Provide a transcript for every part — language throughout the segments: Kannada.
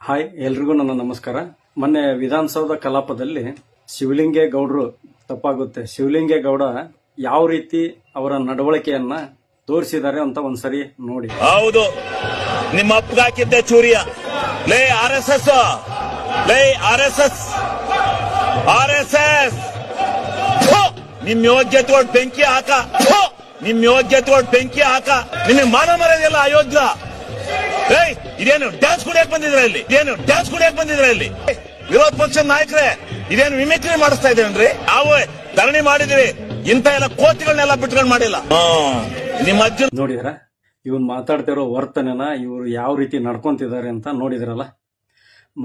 ಹಾಯ್, ಎಲ್ರಿಗೂ ನನ್ನ ನಮಸ್ಕಾರ. ಮೊನ್ನೆ ವಿಧಾನಸೌಧ ಕಲಾಪದಲ್ಲಿ ಶಿವಲಿಂಗೇಗೌಡರು ತಪ್ಪಾಗುತ್ತೆ, ಶಿವಲಿಂಗೇಗೌಡ ಯಾವ ರೀತಿ ಅವರ ನಡವಳಿಕೆಯನ್ನ ತೋರಿಸಿದ್ದಾರೆ ಅಂತ ಒಂದ್ಸರಿ ನೋಡಿ. ಹೌದು, ನಿಮ್ಮ ಅಪ್ಪಗಾಕಿದ್ದೆ ಚೂರಿಯ ಲೇ RSS, ಲೇ RSS, ನಿಮ್ ಯೋಗ್ಯತೆ ಬೆಂಕಿ ಹಾಕ, ನಿಮ್ ಯೋಗ್ಯತೆ ಬೆಂಕಿ ಹಾಕ. ನಿಮಗೆ ಮಾನ ಮರ್ಯಾದೆಲ್ಲ ಅಯೋಗ್ಯ. ಇದೇನು ಡ್ಯಾನ್ಸ್ ಕುಡಿಯಕ್ ಬಂದಿದ್ರ ಇಲ್ಲಿ? ಇದೇನು ಡ್ಯಾನ್ಸ್ ಕುಡಿಯಕ್ ಬಂದಿದ್ರ ಇಲ್ಲಿ? ವಿರೋಧ ಪಕ್ಷದ ನಾಯಕರೇ, ಇದೇನು ಮಿಮಿಕ್ರಿ ಮಾಡಿಸ್ತಾ ಇದೇನ್ರಿ? ನಾವು ಧರಣಿ ಮಾಡಿದ್ವಿ, ಇಂತ ಎಲ್ಲ ಕೋತಿಗಳನ್ನೆಲ್ಲ ಬಿಟ್ಕೊಂಡ್ ಮಾಡಿಲ್ಲ. ನಿಮ್ಮ ಅಜ್ಜ ನೋಡಿದ್ರ ಇವನ್ ಮಾತಾಡ್ತಿರೋ ವರ್ತನೆನ ಇವ್ರು ಯಾವ ರೀತಿ ನಡ್ಕೊಂತಿದ್ದಾರೆ ಅಂತ ನೋಡಿದ್ರಲ್ಲ.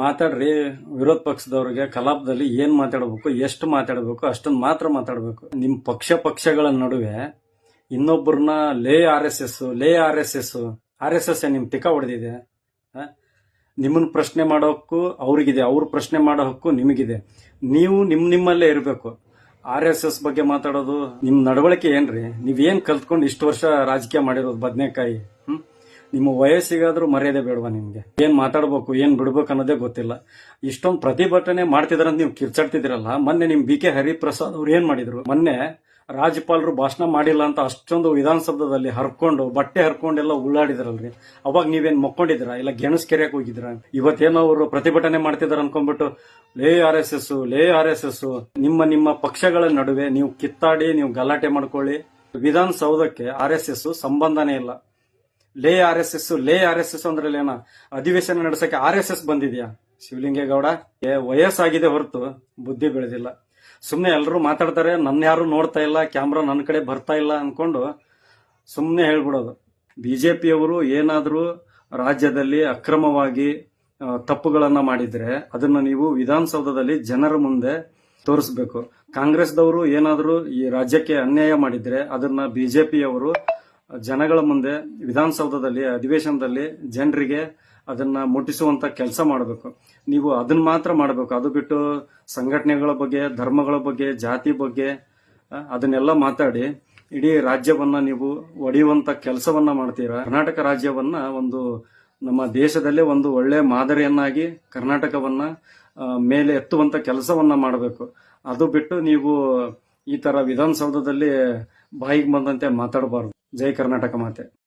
ಮಾತಾಡ್ರಿ, ವಿರೋಧ ಪಕ್ಷದವ್ರಿಗೆ ಕಲಾಪದಲ್ಲಿ ಏನ್ ಮಾತಾಡಬೇಕು, ಎಷ್ಟು ಮಾತಾಡಬೇಕು ಅಷ್ಟನ್ನ ಮಾತ್ರ ಮಾತಾಡಬೇಕು. ನಿಮ್ ಪಕ್ಷಗಳ ನಡುವೆ ಇನ್ನೊಬ್ಬರನ್ನ ಲೇ RSS, ಲೇ RSS ನಿಮ್ ತಿಕ್ಕ ಹೊಡೆದಿದೆ. ನಿಮ್ಮನ್ನ ಪ್ರಶ್ನೆ ಮಾಡೋಕ್ಕೂ ಅವ್ರಿಗಿದೆ, ಅವ್ರ ಪ್ರಶ್ನೆ ಮಾಡೋ ಹಕ್ಕು ನಿಮಗಿದೆ. ನೀವು ನಿಮ್ಮಲ್ಲೇ ಇರಬೇಕು. RSS ಬಗ್ಗೆ ಮಾತಾಡೋದು ನಿಮ್ ನಡವಳಿಕೆ ಏನ್ರಿ? ನೀವೇನ್ ಕಲ್ತ್ಕೊಂಡು ಇಷ್ಟು ವರ್ಷ ರಾಜಕೀಯ ಮಾಡಿರೋದು ಬದನೆಕಾಯಿ. ನಿಮ್ಮ ವಯಸ್ಸಿಗಾದ್ರೂ ಮರ್ಯಾದೆ ಬೇಡವಾ ನಿಮ್ಗೆ? ಏನ್ ಮಾತಾಡ್ಬೇಕು, ಏನ್ ಬಿಡ್ಬೇಕು ಅನ್ನೋದೇ ಗೊತ್ತಿಲ್ಲ. ಇಷ್ಟೊಂದು ಪ್ರತಿಭಟನೆ ಮಾಡ್ತಿದ್ರಂತ ನೀವು ಕಿರ್ಚಾಡ್ತಿದಿರಲ್ಲ. ಮೊನ್ನೆ ನಿಮ್ BK ಹರಿಪ್ರಸಾದ್ ಅವ್ರು ಏನ್ ಮಾಡಿದ್ರು? ಮೊನ್ನೆ ರಾಜ್ಯಪಾಲರು ಭಾಷಣ ಮಾಡಿಲ್ಲ ಅಂತ ಅಷ್ಟೊಂದು ವಿಧಾನಸೌಧದಲ್ಲಿ ಹರ್ಕೊಂಡು ಬಟ್ಟೆ ಹರ್ಕೊಂಡೆಲ್ಲ ಉಳ್ಳಾಡಿದ್ರಲ್ರಿ. ಅವಾಗ ನೀವೇನ್ ಮಕ್ಕೊಂಡಿದ್ರ? ಇಲ್ಲ ಗೆಣಸ್ ಕೆರೆಯಕ್ ಹೋಗಿದ್ರ? ಇವತ್ತೇನೋ ಅವರು ಪ್ರತಿಭಟನೆ ಮಾಡ್ತಿದಾರ ಅನ್ಕೊಂಡ್ಬಿಟ್ಟು ಲೇ RSS, ನಿಮ್ಮ ಪಕ್ಷಗಳ ನಡುವೆ ನೀವು ಕಿತ್ತಾಡಿ, ನೀವು ಗಲಾಟೆ ಮಾಡ್ಕೊಳ್ಳಿ. ವಿಧಾನಸೌಧಕ್ಕೆ RSS ಸಂಬಂಧನೇ ಇಲ್ಲ. ಲೇ RSS ಅಂದ್ರೆ ಏನ? ಅಧಿವೇಶನ ನಡೆಸಕ್ಕೆ RSS ಬಂದಿದ್ಯಾ? ಶಿವಲಿಂಗೇಗೌಡ ವಯಸ್ಸಾಗಿದೆ ಹೊರತು ಬುದ್ಧಿ ಬೆಳೆದಿಲ್ಲ. ಸುಮ್ನೆ ಎಲ್ಲರೂ ಮಾತಾಡ್ತಾರೆ, ನನ್ನ ಯಾರು ನೋಡ್ತಾ ಇಲ್ಲ, ಕ್ಯಾಮ್ರಾ ನನ್ನ ಕಡೆ ಬರ್ತಾ ಇಲ್ಲ ಅನ್ಕೊಂಡು ಸುಮ್ನೆ ಹೇಳ್ಬಿಡೋದು. ಬಿಜೆಪಿಯವರು ಏನಾದ್ರೂ ರಾಜ್ಯದಲ್ಲಿ ಅಕ್ರಮವಾಗಿ ತಪ್ಪುಗಳನ್ನ ಮಾಡಿದ್ರೆ ಅದನ್ನ ನೀವು ವಿಧಾನಸೌಧದಲ್ಲಿ ಜನರ ಮುಂದೆ ತೋರಿಸ್ಬೇಕು. ಕಾಂಗ್ರೆಸ್ದವರು ಏನಾದ್ರೂ ಈ ರಾಜ್ಯಕ್ಕೆ ಅನ್ಯಾಯ ಮಾಡಿದ್ರೆ ಅದನ್ನ ಬಿಜೆಪಿಯವರು ಜನಗಳ ಮುಂದೆ ವಿಧಾನಸೌಧದಲ್ಲಿ ಅಧಿವೇಶನದಲ್ಲಿ ಜನರಿಗೆ ಅದನ್ನ ಮುಟ್ಟಿಸುವಂತ ಕೆಲಸ ಮಾಡಬೇಕು. ನೀವು ಅದನ್ನ ಮಾತ್ರ ಮಾಡಬೇಕು. ಅದು ಬಿಟ್ಟು ಸಂಘಟನೆಗಳ ಬಗ್ಗೆ, ಧರ್ಮಗಳ ಬಗ್ಗೆ, ಜಾತಿ ಬಗ್ಗೆ ಅದನ್ನೆಲ್ಲ ಮಾತಾಡಿ ಇಡೀ ರಾಜ್ಯವನ್ನ ನೀವು ಒಡೆಯುವಂತ ಕೆಲಸವನ್ನ ಮಾಡ್ತೀರಾ. ಕರ್ನಾಟಕ ರಾಜ್ಯವನ್ನ ಒಂದು ನಮ್ಮ ದೇಶದಲ್ಲೇ ಒಂದು ಒಳ್ಳೆ ಮಾದರಿಯನ್ನಾಗಿ ಕರ್ನಾಟಕವನ್ನ ಮೇಲೆ ಎತ್ತುವಂತ ಕೆಲಸವನ್ನ ಮಾಡಬೇಕು. ಅದು ಬಿಟ್ಟು ನೀವು ಈ ತರ ವಿಧಾನಸೌಧದಲ್ಲಿ ಬಾಯಿಗೆ ಬಂದಂತೆ ಮಾತಾಡಬಾರದು. ಜೈ ಕರ್ನಾಟಕ ಮಾತೆ.